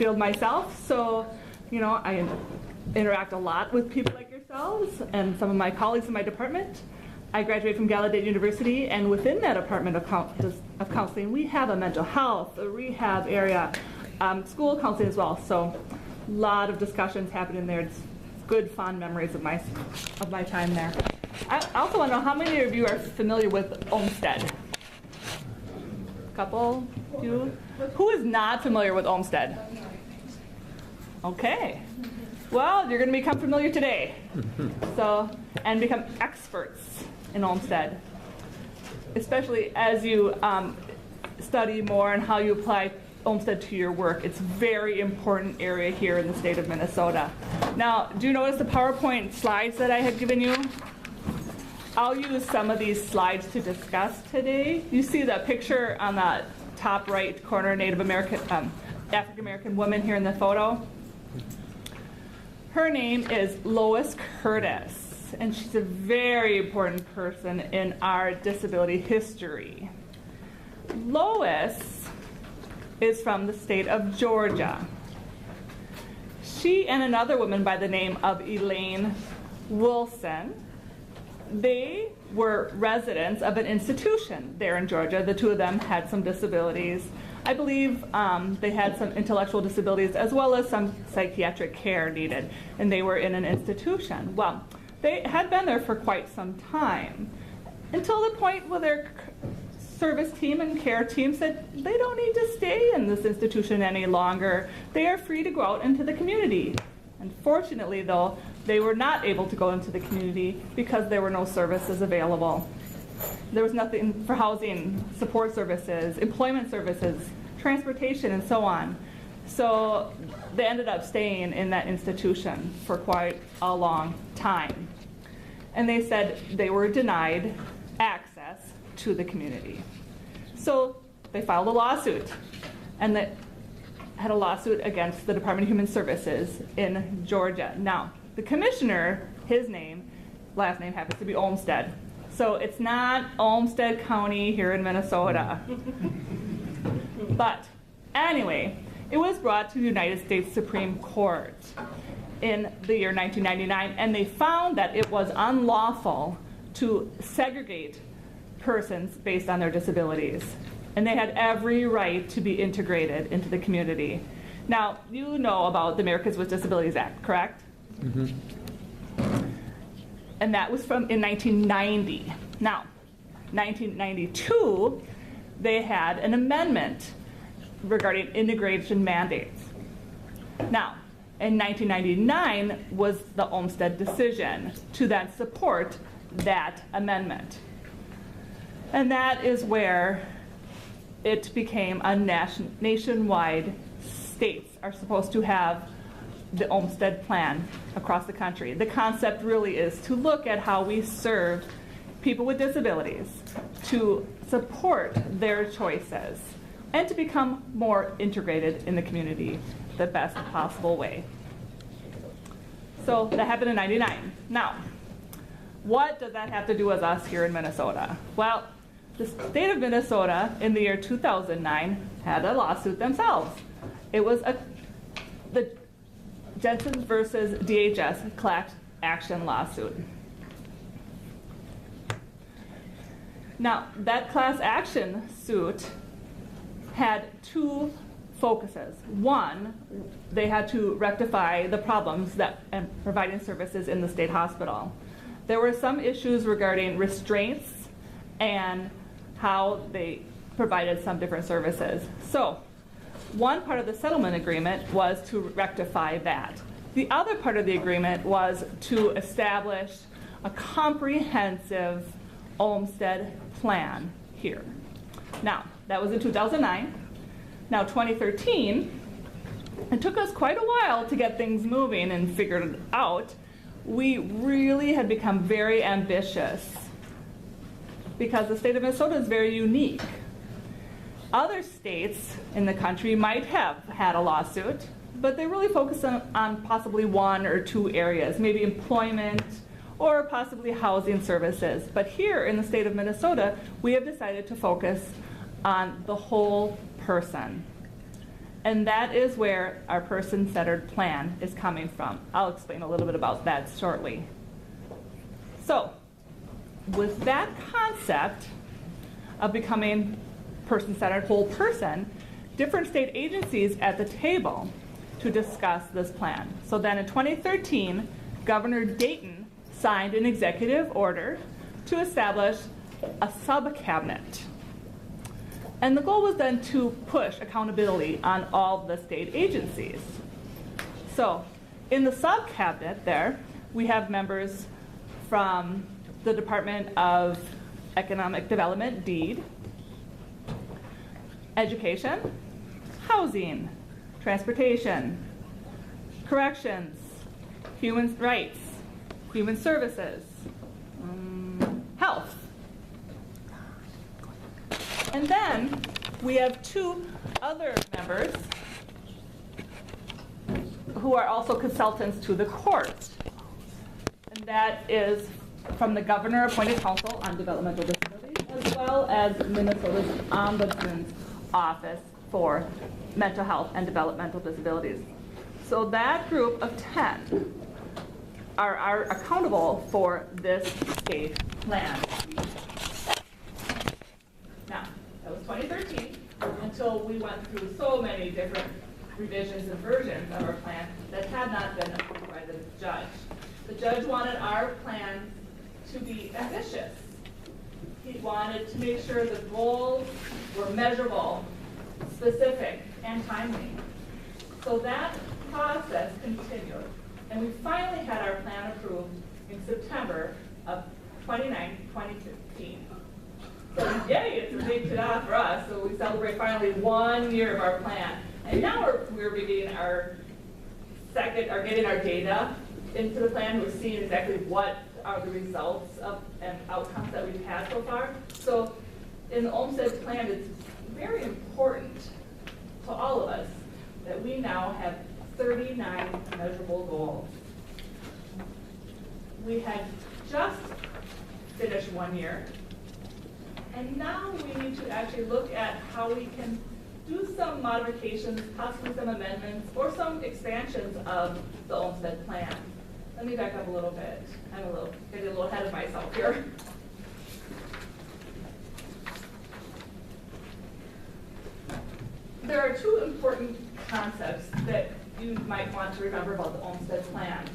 field myself, so I interact a lot with people like yourselves and some of my colleagues in my department. I graduated from Gallaudet University, and within that department of counseling, we have a mental health, a rehab area, school counseling as well. So a lot of discussions happening there. It's good, fond memories of my time there. I also want to know how many of you are familiar with Olmsted? A couple? Few? Who is not familiar with Olmsted? Okay. Well, you're going to become familiar today. And become experts in Olmsted, especially as you study more and how you apply Olmsted to your work. It's a very important area here in the state of Minnesota. Now, do you notice the PowerPoint slides that I had given you? I'll use some of these slides to discuss today. You see the picture on the top right corner, Native American, African American woman here in the photo. Her name is Lois Curtis, and she's a very important person in our disability history. Lois is from the state of Georgia. She and another woman by the name of Elaine Wilson, they were residents of an institution there in Georgia. The two of them had some disabilities. I believe they had some intellectual disabilities as well as some psychiatric care needed, and they were in an institution. Well, they had been there for quite some time until the point where their service team and care team said they don't need to stay in this institution any longer. They are free to go out into the community. Unfortunately, though, they were not able to go into the community because there were no services available. There was nothing for housing, support services, employment services, transportation, and so on. So they ended up staying in that institution for quite a long time. And they said they were denied access to the community. So they filed a lawsuit, and they had a lawsuit against the Department of Human Services in Georgia. Now, the commissioner, his last name happens to be Olmsted. So it's not Olmsted County here in Minnesota. But anyway, it was brought to the United States Supreme Court in the year 1999, and they found that it was unlawful to segregate persons based on their disabilities. And they had every right to be integrated into the community. Now, you know about the Americans with Disabilities Act, correct? Mm-hmm. And that was in 1990. Now, 1992, they had an amendment regarding integration mandates. Now, in 1999 was the Olmsted decision to then support that amendment. And that is where it became a nationwide. States are supposed to have the Olmsted plan across the country. The concept really is to look at how we serve people with disabilities, to support their choices, and to become more integrated in the community the best possible way. So that happened in '99. Now, what does that have to do with us here in Minnesota? Well, the state of Minnesota in the year 2009 had a lawsuit themselves. It was the Jensen versus DHS class action lawsuit. Now, that class action suit had two focuses. One, they had to rectify the problems and providing services in the state hospital. There were some issues regarding restraints and how they provided some different services. So, one part of the settlement agreement was to rectify that. The other part of the agreement was to establish a comprehensive Olmsted plan here. Now, that was in 2009. Now, 2013, it took us quite a while to get things moving and figured it out. We really had become very ambitious because the state of Minnesota is very unique. Other states in the country might have had a lawsuit, but they really focused on possibly one or two areas, maybe employment or possibly housing services. But here in the state of Minnesota, we have decided to focus on the whole person. And that is where our person-centered plan is coming from. I'll explain a little bit about that shortly. So, with that concept of becoming person-centered, whole person, different state agencies at the table to discuss this plan. So then in 2013, Governor Dayton signed an executive order to establish a sub-cabinet. And the goal was then to push accountability on all the state agencies. So in the sub-cabinet there, we have members from the Department of Economic Development, DEED, Education, Housing, Transportation, Corrections, Human Rights, Human Services, Health. And then we have two other members who are also consultants to the court. And that is from the Governor-appointed Council on Developmental Disabilities, as well as Minnesota's Ombudsman's Office for Mental Health and Developmental Disabilities. So that group of 10 are accountable for this state plan. Now, that was 2013 until we went through so many different revisions and versions of our plan that had not been approved by the judge. The judge wanted our plan to be ambitious. He wanted to make sure the goals were measurable, specific, and timely. So that process continued, and we finally had our plan approved in September of 2015. So yay, it's a big ta-da for us. So we celebrate finally 1 year of our plan. And now we're beginning getting our data into the plan. We're seeing exactly what are the results of and outcomes that we've had so far. So in the Olmsted plan, it's very important to all of us that we now have 39 measurable goals. We had just finished 1 year, and now we need to actually look at how we can do some modifications, possibly some amendments, or some expansions of the Olmsted plan. Let me back up a little bit. I'm getting a little ahead of myself here. There are two important concepts that you might want to remember about the Olmsted plan.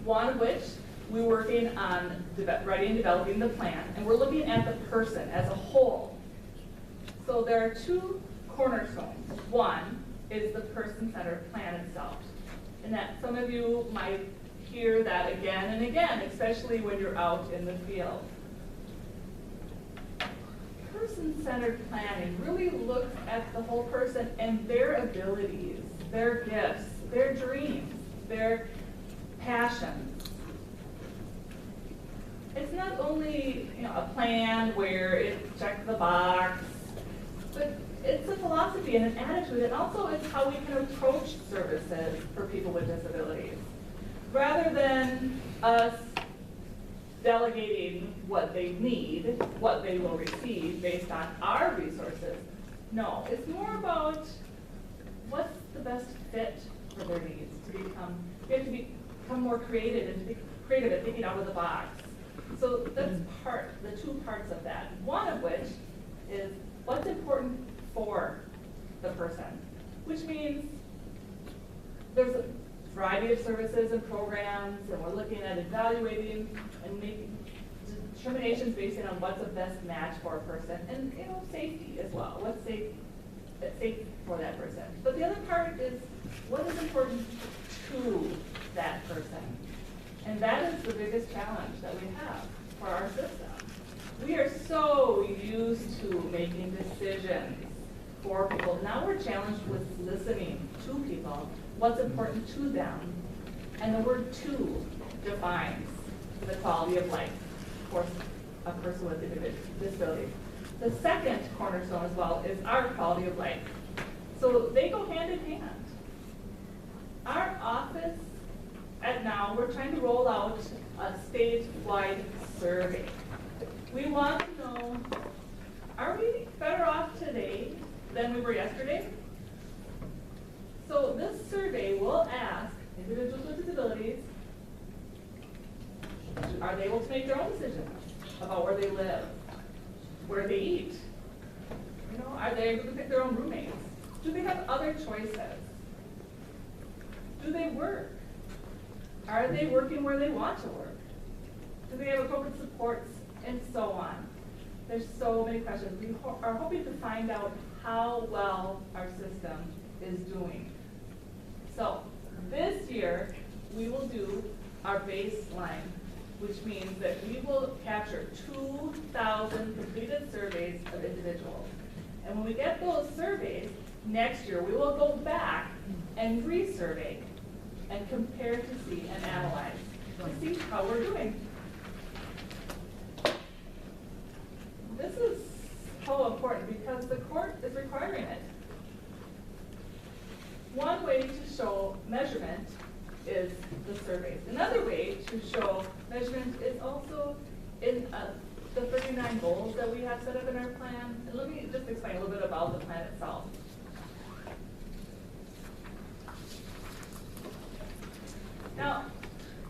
One of which we're working on writing and developing the plan, and we're looking at the person as a whole. So there are two cornerstones. One is the person-centered plan itself, and that some of you might hear that again and again, especially when you're out in the field. Person-centered planning really looks at the whole person and their abilities, their gifts, their dreams, their passions. It's not only a plan where it checks the box, but it's a philosophy and an attitude, and also it's how we can approach services for people with disabilities. Rather than us delegating what they need, what they will receive based on our resources. No, it's more about what's the best fit for their needs. We have to become more creative and to be creative at thinking out of the box. So that's the two parts of that. One of which is what's important for the person, which means there's a variety of services and programs, and we're looking at evaluating and making determinations based on what's the best match for a person, and safety as well. What's safe for that person. But the other part is what is important to that person, and that is the biggest challenge that we have for our system. We are so used to making decisions for people. Now we're challenged with listening to people, what's important to them. And the word "to" defines the quality of life for a person with a disability. The second cornerstone as well is our quality of life. So they go hand in hand. Our office now, we're trying to roll out a statewide survey. We want to know, are we better off today than we were yesterday? survey will ask individuals with disabilities, are they able to make their own decisions about where they live, where they eat? You know, are they able to pick their own roommates? Do they have other choices? Do they work? Are they working where they want to work? Do they have appropriate supports, and so on? There's so many questions. We are hoping to find out how well our system is doing. So this year, we will do our baseline, which means that we will capture 2,000 completed surveys of individuals. And when we get those surveys, next year we will go back and resurvey and compare to see and analyze to see how we're doing. This is so important because the court is requiring it. One way to show measurement is the surveys. Another way to show measurement is also in the 39 goals that we have set up in our plan. And let me just explain a little bit about the plan itself. Now,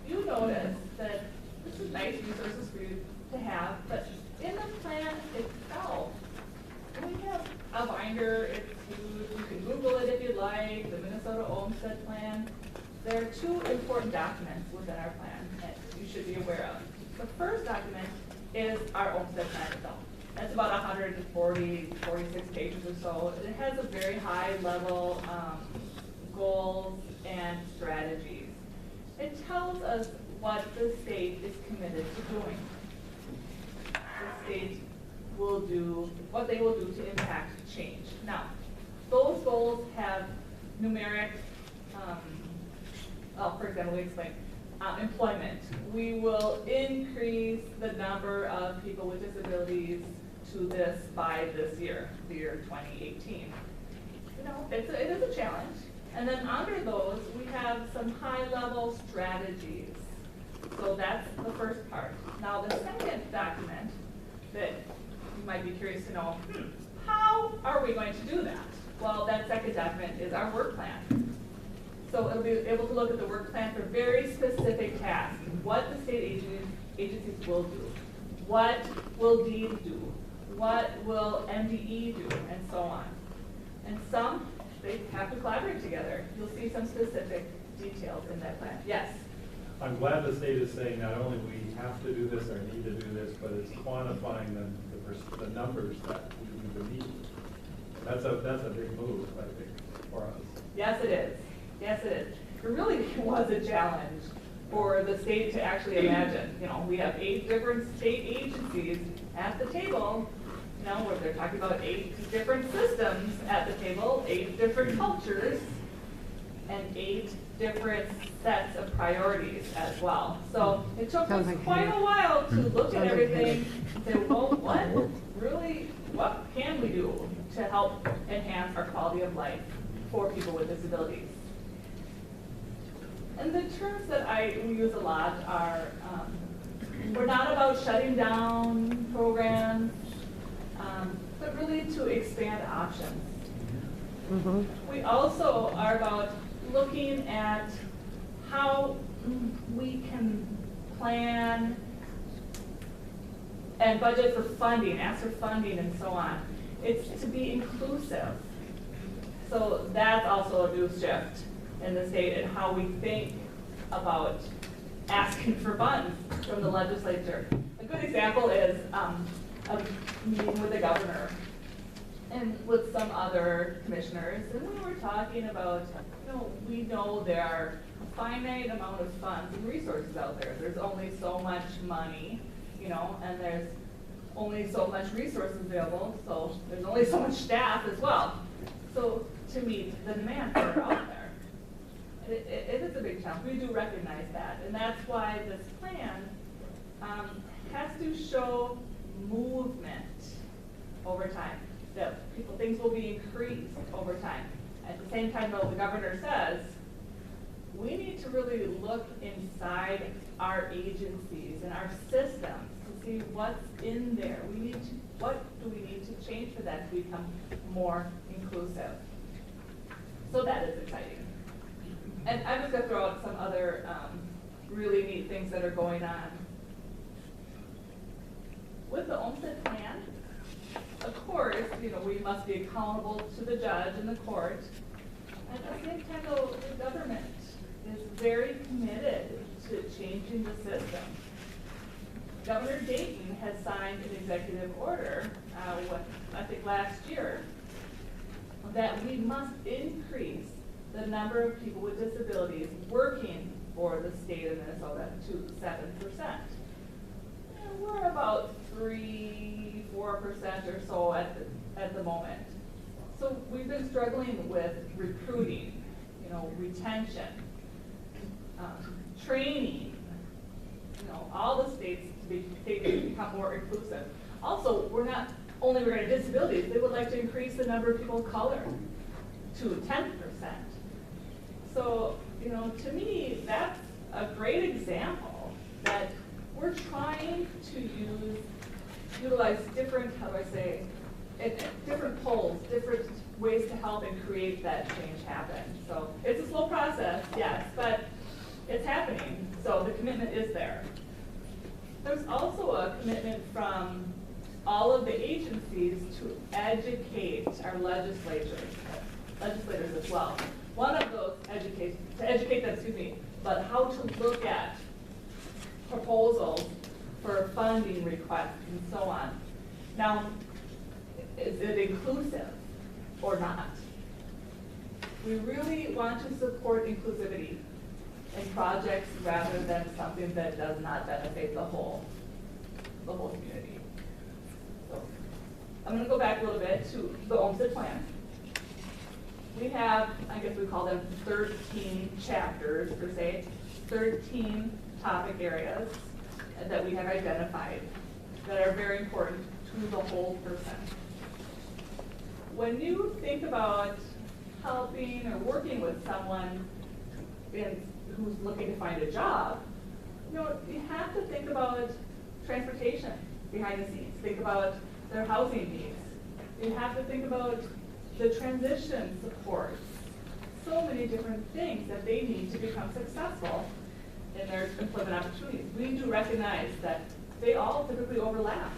you notice that this is nice resources for you to have, but in the plan itself, we have a binder. It's huge. You can Google it if you like, the Minnesota Olmsted Plan. There are two important documents within our plan that you should be aware of. The first document is our Olmsted Plan itself. That's about 46 pages or so. It has a very high level goals and strategies. It tells us what the state is committed to doing. The state will do what they will do to impact change. Now, those goals have numeric, for example, we explain employment. We will increase the number of people with disabilities to this by this year, the year 2018. You know, it is a challenge. And then under those, we have some high-level strategies. So that's the first part. Now, the second document that you might be curious to know, how are we going to do that? Well, that second document is our work plan. So it'll be able to look at the work plan for very specific tasks. What the state agencies will do. What will DEED do? What will MDE do? And so on. And some, they have to collaborate together. You'll see some specific details in that plan. Yes? I'm glad the state is saying not only we have to do this or need to do this, but it's quantifying the numbers that we need to meet. That's a big move, I think, for us. Yes, it is. Yes, it is. It really was a challenge for the state to actually imagine. You know, we have 8 different state agencies at the table, you know, where they're talking about 8 different systems at the table, 8 different cultures, and 8 different sets of priorities as well. So it took us quite a while to look at everything and say, well, what can we do to help enhance our quality of life for people with disabilities? And the terms that we use a lot are, we're not about shutting down programs, but really to expand options. Mm-hmm. We also are about looking at how we can plan and budget for funding, ask for funding, and so on. It's to be inclusive. So that's also a new shift in the state and how we think about asking for funds from the legislature. A good example is a meeting with the governor and with some other commissioners, and we were talking about, we know there are a finite amount of funds and resources out there. There's only so much money, and there's only so much resources available, so there's only so much staff as well. So to meet the demands that are out there. It is a big challenge. We do recognize that, and that's why this plan has to show movement over time. That things will be increased over time. At the same time, though, the governor says we need to really look inside our agencies and our systems to see what's in there. What do we need to change for that to become more inclusive? So that is exciting. And I'm just gonna throw out some other really neat things that are going on. With the Olmsted plan, of course, we must be accountable to the judge and the court. And at the same time, though, the government is very committed to changing the system. Governor Dayton has signed an executive order, I think last year, that we must increase the number of people with disabilities working for the state of Minnesota to 7%. And we're about 3-4% or so at the moment. So we've been struggling with recruiting, retention, training, all the states to become more inclusive. Also, we're not only regarding disabilities, they would like to increase the number of people of color to 10%. So, to me, that's a great example that we're trying to utilize different, different polls, different ways to help and create that change happen. So it's a slow process, yes, but it's happening. So the commitment is there. There's also a commitment from all of the agencies to educate our legislators as well. One of those to educate them, but how to look at proposals for funding requests and so on. Now, is it inclusive or not? We really want to support inclusivity in projects rather than something that does not benefit the whole community. So I'm going to go back a little bit to the Olmsted plan. We have, I guess we call them 13 chapters per se, 13 topic areas that we have identified that are very important to the whole person. When you think about helping or working with someone who's looking to find a job, you have to think about transportation behind the scenes. Think about their housing needs. You have to think about the transition support. So many different things that they need to become successful in their employment opportunities. We do recognize that they all typically overlap.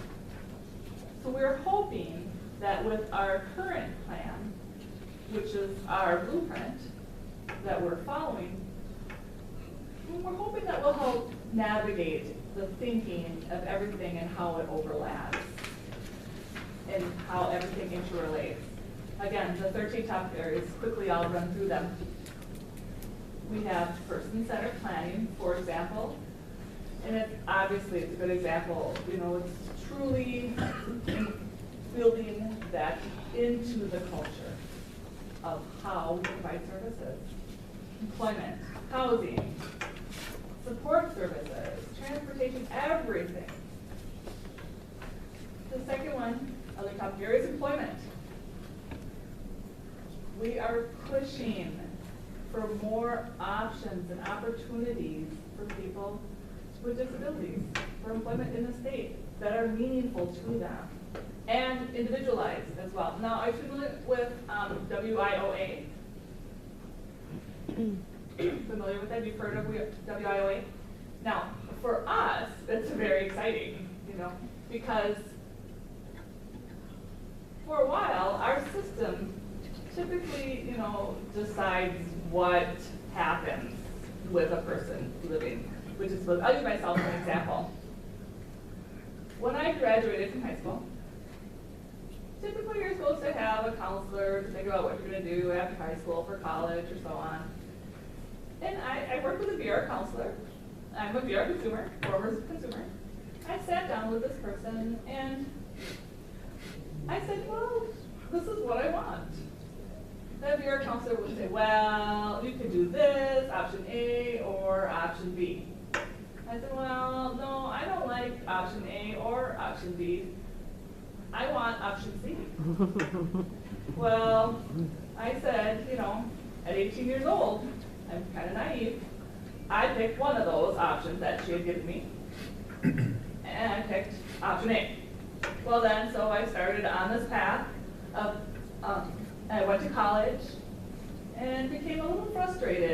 So we're hoping that with our current plan, which is our blueprint that we're following, we're hoping that will help navigate the thinking of everything and how it overlaps and how everything interrelates. Again, the 13 top areas, quickly I'll run through them. We have person-centered planning, for example, and it's a good example. It's truly building that into the culture of how we provide services. Employment, housing, support services, transportation, everything. The second one, other top area, is employment. We are pushing for more options and opportunities for people with disabilities, for employment in the state that are meaningful to them and individualized as well. Now, I'm familiar with WIOA. Familiar with that? You've heard of WIOA? Now, for us, it's very exciting, because for a while, our system typically, decides what happens with a person living with disability. I'll use myself as an example. When I graduated from high school, typically you're supposed to have a counselor to think about what you're going to do after high school for college or so on. And I worked with a VR counselor. I'm a VR consumer, former consumer. I sat down with this person and I said, well, this is what I want. The VR counselor would say, well, you could do this, option A or option B. I said, well, no, I don't like option A or option B. I want option C. Well, I said, at 18 years old, I'm kind of naive. I picked one of those options that she had given me, and I picked option A. Well then, so I started on this path of, I went to college and became a little frustrated.